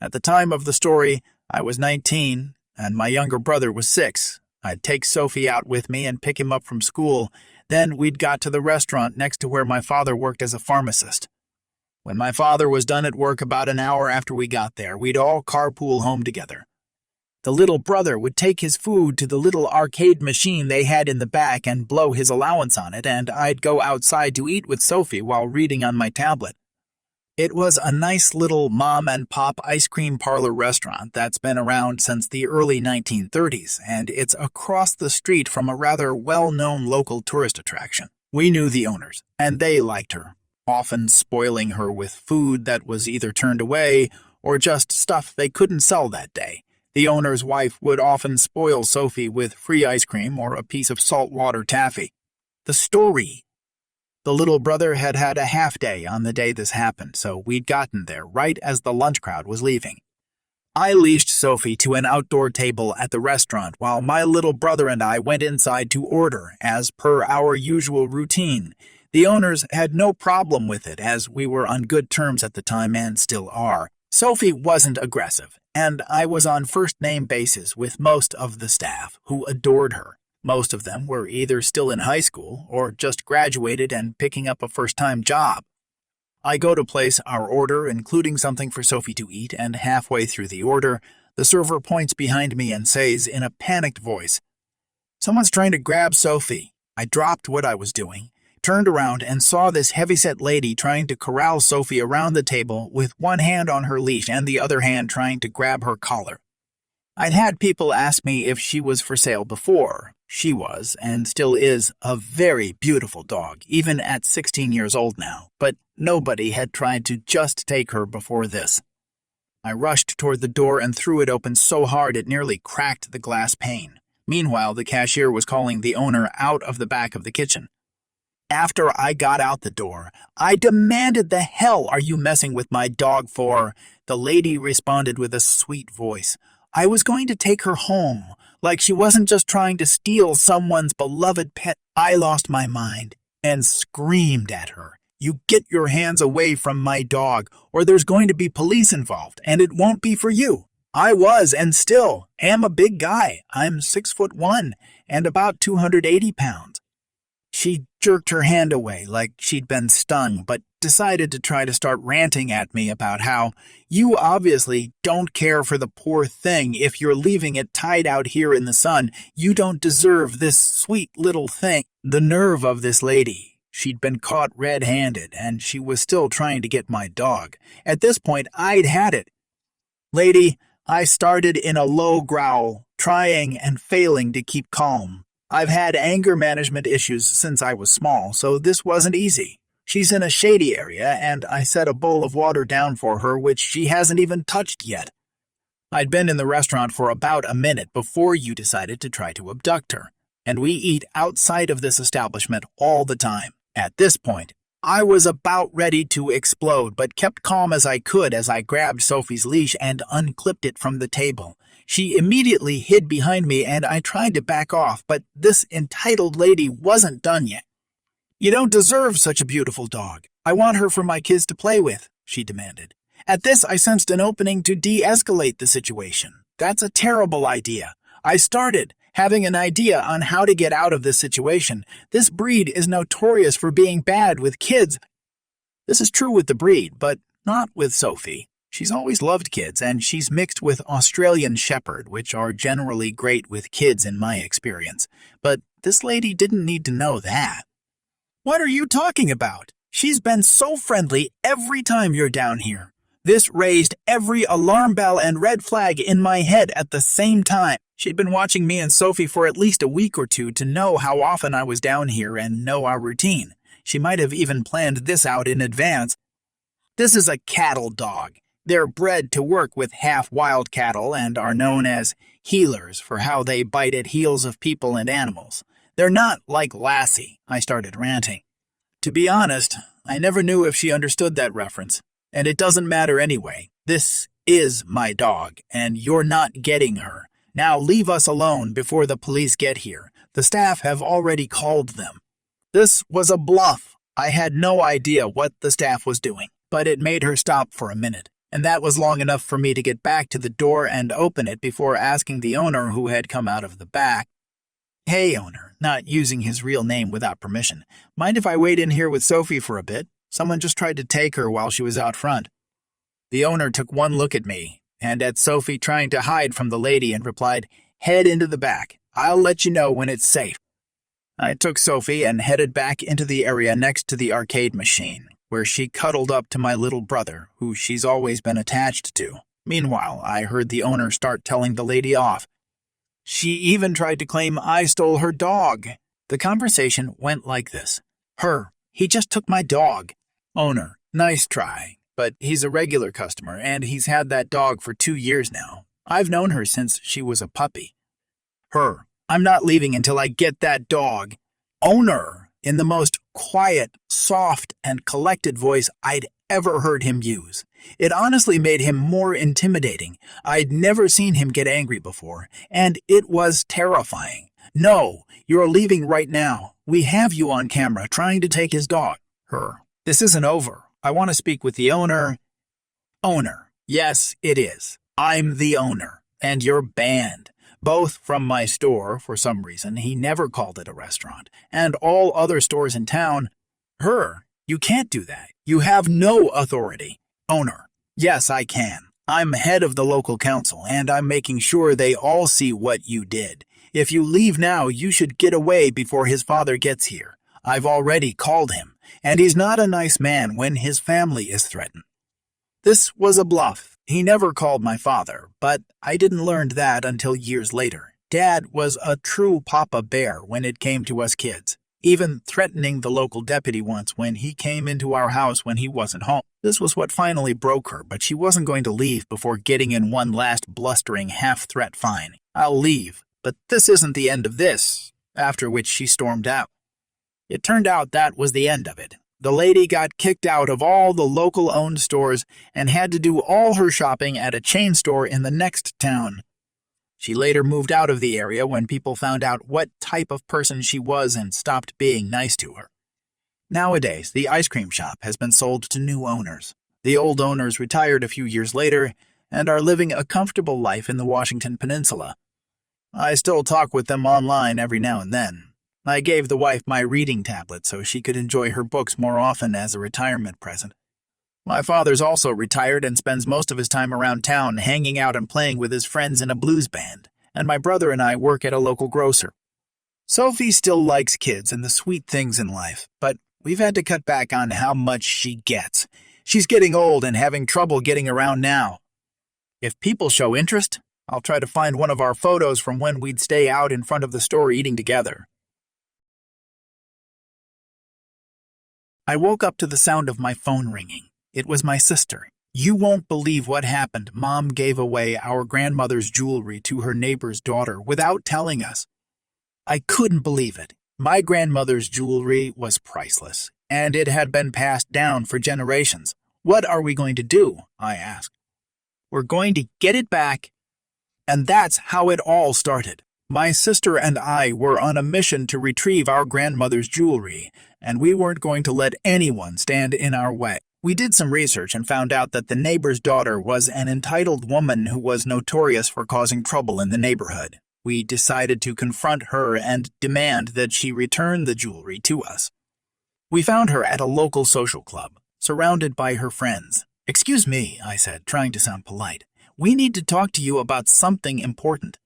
At the time of the story, I was 19, and my younger brother was 6. I'd take Sophie out with me and pick him up from school. Then we'd got to the restaurant next to where my father worked as a pharmacist. When my father was done at work about an hour after we got there, we'd all carpool home together. The little brother would take his food to the little arcade machine they had in the back and blow his allowance on it, and I'd go outside to eat with Sophie while reading on my tablet. It was a nice little mom-and-pop ice cream parlor restaurant that's been around since the early 1930s, and it's across the street from a rather well-known local tourist attraction. We knew the owners, and they liked her, often spoiling her with food that was either turned away or just stuff they couldn't sell that day. The owner's wife would often spoil Sophie with free ice cream or a piece of saltwater taffy. The story. The little brother had had a half day on the day this happened, so we'd gotten there right as the lunch crowd was leaving. I leashed Sophie to an outdoor table at the restaurant while my little brother and I went inside to order, as per our usual routine. The owners had no problem with it, as we were on good terms at the time and still are. Sophie wasn't aggressive, and I was on first-name basis with most of the staff, who adored her. Most of them were either still in high school or just graduated and picking up a first-time job. I go to place our order, including something for Sophie to eat, and halfway through the order, the server points behind me and says in a panicked voice, "Someone's trying to grab Sophie." I dropped what I was doing, turned around, and saw this heavyset lady trying to corral Sophie around the table with one hand on her leash and the other hand trying to grab her collar. I'd had people ask me if she was for sale before. She was, and still is, a very beautiful dog, even at 16 years old now, but nobody had tried to just take her before this. I rushed toward the door and threw it open so hard it nearly cracked the glass pane. Meanwhile, the cashier was calling the owner out of the back of the kitchen. After I got out the door, I demanded, "The hell are you messing with my dog for?" The lady responded with a sweet voice. I was going to take her home, like she wasn't just trying to steal someone's beloved pet. I lost my mind and screamed at her, "You get your hands away from my dog, or there's going to be police involved, and it won't be for you." I was, and still am, a big guy. I'm 6'1" and about 280 pounds. She jerked her hand away like she'd been stung, but decided to try to start ranting at me about how, "You obviously don't care for the poor thing if you're leaving it tied out here in the sun. You don't deserve this sweet little thing." The nerve of this lady. She'd been caught red-handed, and she was still trying to get my dog. At this point, I'd had it. "Lady," I started in a low growl, trying and failing to keep calm. I've had anger management issues since I was small, so this wasn't easy. She's in a shady area, and I set a bowl of water down for her, which she hasn't even touched yet. I'd been in the restaurant for about a minute before you decided to try to abduct her, and we eat outside of this establishment all the time. At this point, I was about ready to explode, but kept calm as I could as I grabbed Sophie's leash and unclipped it from the table. She immediately hid behind me, and I tried to back off, but this entitled lady wasn't done yet. "You don't deserve such a beautiful dog. I want her for my kids to play with," she demanded. At this, I sensed an opening to de-escalate the situation. That's a terrible idea. I started having an idea on how to get out of this situation. This breed is notorious for being bad with kids. This is true with the breed, but not with Sophie. She's always loved kids, and she's mixed with Australian Shepherd, which are generally great with kids in my experience. But this lady didn't need to know that. "What are you talking about? She's been so friendly every time you're down here." This raised every alarm bell and red flag in my head at the same time. She'd been watching me and Sophie for at least a week or two to know how often I was down here and know our routine. She might have even planned this out in advance. This is a cattle dog. They're bred to work with half-wild cattle and are known as healers for how they bite at heels of people and animals. They're not like Lassie. I started ranting. To be honest, I never knew if she understood that reference, and it doesn't matter anyway. This is my dog, and you're not getting her. Now leave us alone before the police get here. The staff have already called them. This was a bluff. I had no idea what the staff was doing, but it made her stop for a minute. and that was long enough for me to get back to the door and open it before asking the owner, who had come out of the back, "Hey, owner," not using his real name without permission, "mind if I wait in here with Sophie for a bit? Someone just tried to take her while she was out front." The owner took one look at me and at Sophie trying to hide from the lady and replied, "Head into the back. I'll let you know when it's safe." I took Sophie and headed back into the area next to the arcade machine, where she cuddled up to my little brother, who she's always been attached to. Meanwhile, I heard the owner start telling the lady off. She even tried to claim I stole her dog. The conversation went like this. He just took my dog. Owner, nice try, but he's a regular customer, and he's had that dog for 2 years now. I've known her since she was a puppy. I'm not leaving until I get that dog. Owner, in the most quiet, soft, and collected voice I'd ever heard him use. It honestly made him more intimidating. I'd never seen him get angry before, and it was terrifying. "No, you're leaving right now. We have you on camera trying to take his dog." This isn't over. I want to speak with the owner. Owner, yes, it is. I'm the owner, and you're banned. Both from my store, for some reason, he never called it a restaurant, and all other stores in town. You can't do that. You have no authority. Owner, yes, I can. I'm head of the local council, and I'm making sure they all see what you did. If you leave now, you should get away before his father gets here. I've already called him, and he's not a nice man when his family is threatened. This was a bluff. He never called my father, but I didn't learn that until years later. Dad was a true Papa Bear when it came to us kids, even threatening the local deputy once when he came into our house when he wasn't home. This was what finally broke her, but she wasn't going to leave before getting in one last blustering half-threat fine. "I'll leave, but this isn't the end of this," after which she stormed out. It turned out that was the end of it. The lady got kicked out of all the local-owned stores and had to do all her shopping at a chain store in the next town. She later moved out of the area when people found out what type of person she was and stopped being nice to her. Nowadays, the ice cream shop has been sold to new owners. The old owners retired a few years later and are living a comfortable life in the Washington Peninsula. I still talk with them online every now and then. I gave the wife my reading tablet so she could enjoy her books more often as a retirement present. My father's also retired and spends most of his time around town hanging out and playing with his friends in a blues band, and my brother and I work at a local grocer. Sophie still likes kids and the sweet things in life, but we've had to cut back on how much she gets. She's getting old and having trouble getting around now. If people show interest, I'll try to find one of our photos from when we'd stay out in front of the store eating together. I woke up to the sound of my phone ringing. It was my sister. "You won't believe what happened. Mom gave away our grandmother's jewelry to her neighbor's daughter without telling us." I couldn't believe it. My grandmother's jewelry was priceless, and it had been passed down for generations. "What are we going to do?" I asked. "We're going to get it back." And that's how it all started. My sister and I were on a mission to retrieve our grandmother's jewelry, and we weren't going to let anyone stand in our way. We did some research and found out that the neighbor's daughter was an entitled woman who was notorious for causing trouble in the neighborhood. We decided to confront her and demand that she return the jewelry to us. We found her at a local social club, surrounded by her friends. "Excuse me," I said, trying to sound polite. "We need to talk to you about something important."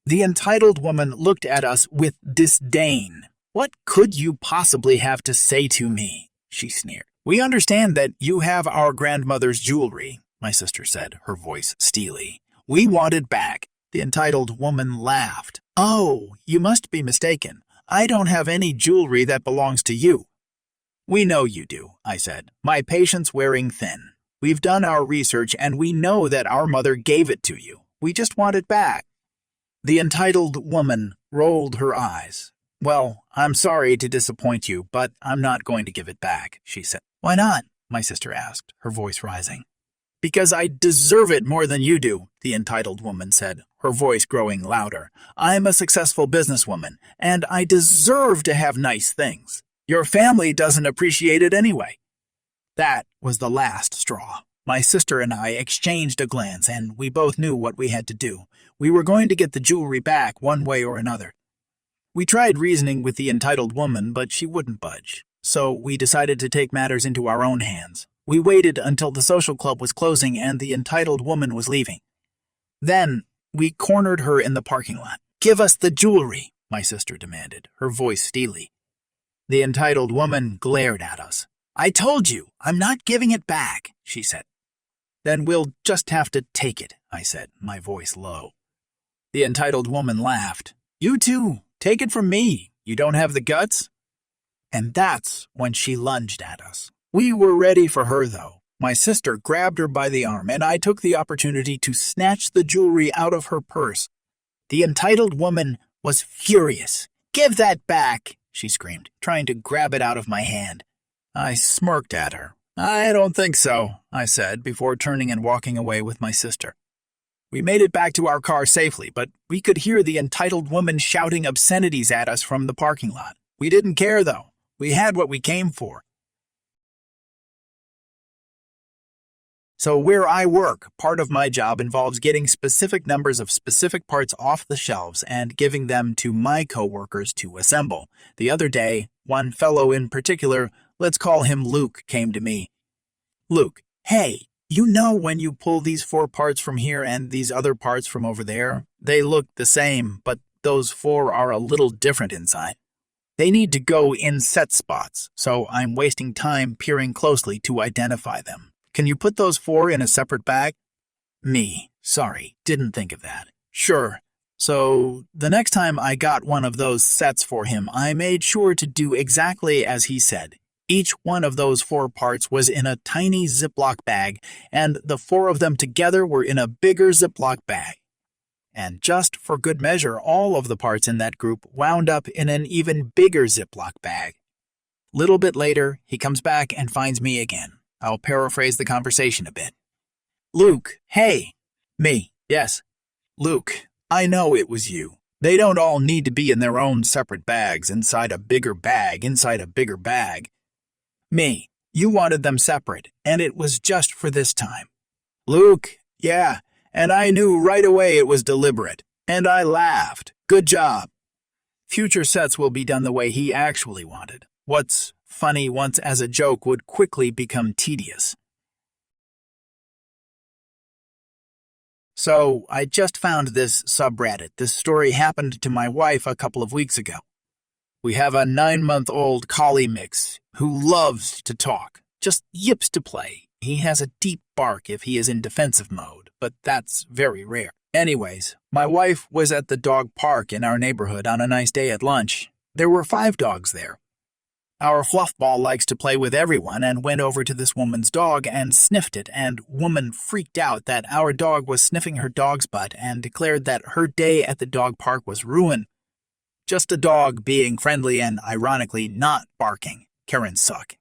The entitled woman looked at us with disdain. "What could you possibly have to say to me?" she sneered. "We understand that you have our grandmother's jewelry," my sister said, her voice steely. "We want it back." The entitled woman laughed. "Oh, you must be mistaken. I don't have any jewelry that belongs to you." "We know you do," I said, my patience wearing thin. "We've done our research and we know that our mother gave it to you. We just want it back." The entitled woman rolled her eyes. "Well, I'm sorry to disappoint you, but I'm not going to give it back," she said. "Why not?" my sister asked, her voice rising. "Because I deserve it more than you do," the entitled woman said, her voice growing louder. "I'm a successful businesswoman, and I deserve to have nice things. Your family doesn't appreciate it anyway." That was the last straw. My sister and I exchanged a glance, and we both knew what we had to do. We were going to get the jewelry back one way or another. We tried reasoning with the entitled woman, but she wouldn't budge. So we decided to take matters into our own hands. We waited until the social club was closing and the entitled woman was leaving. Then we cornered her in the parking lot. "Give us the jewelry," my sister demanded, her voice steely. The entitled woman glared at us. "I told you, I'm not giving it back," she said. "Then we'll just have to take it," I said, my voice low. The entitled woman laughed. "You too, take it from me. You don't have the guts?" And that's when she lunged at us. We were ready for her, though. My sister grabbed her by the arm, and I took the opportunity to snatch the jewelry out of her purse. The entitled woman was furious. "Give that back," she screamed, trying to grab it out of my hand. I smirked at her. "I don't think so," I said, before turning and walking away with my sister. We made it back to our car safely, but we could hear the entitled woman shouting obscenities at us from the parking lot. We didn't care, though. We had what we came for. So where I work, part of my job involves getting specific numbers of specific parts off the shelves and giving them to my coworkers to assemble. The other day, one fellow in particular, let's call him Luke, came to me. "Luke, hey, you know when you pull these 4 parts from here and these other parts from over there, they look the same, but those 4 are a little different inside. They need to go in set spots, so I'm wasting time peering closely to identify them. Can you put those 4 in a separate bag?" Me, sorry, didn't think of that. "Sure." So the next time I got one of those sets for him, I made sure to do exactly as he said. Each one of those 4 parts was in a tiny Ziploc bag, and the 4 of them together were in a bigger Ziploc bag. And just for good measure, all of the parts in that group wound up in an even bigger Ziploc bag. Little bit later, he comes back and finds me again. I'll paraphrase the conversation a bit. "Luke, hey." Me, yes. "Luke, I know it was you. They don't all need to be in their own separate bags inside a bigger bag inside a bigger bag." Me, "You wanted them separate, and it was just for this time." "Luke, yeah, and I knew right away it was deliberate, and I laughed. Good job." Future sets will be done the way he actually wanted. What's funny once as a joke would quickly become tedious. So, I just found this subreddit. This story happened to my wife a couple of weeks ago. We have a 9-month-old collie mix who loves to talk, just yips to play. He has a deep bark if he is in defensive mode, but that's very rare. Anyways, my wife was at the dog park in our neighborhood on a nice day at lunch. There were 5 dogs there. Our fluffball likes to play with everyone and went over to this woman's dog and sniffed it, and woman freaked out that our dog was sniffing her dog's butt and declared that her day at the dog park was ruined. Just a dog being friendly and ironically not barking. Karen suck.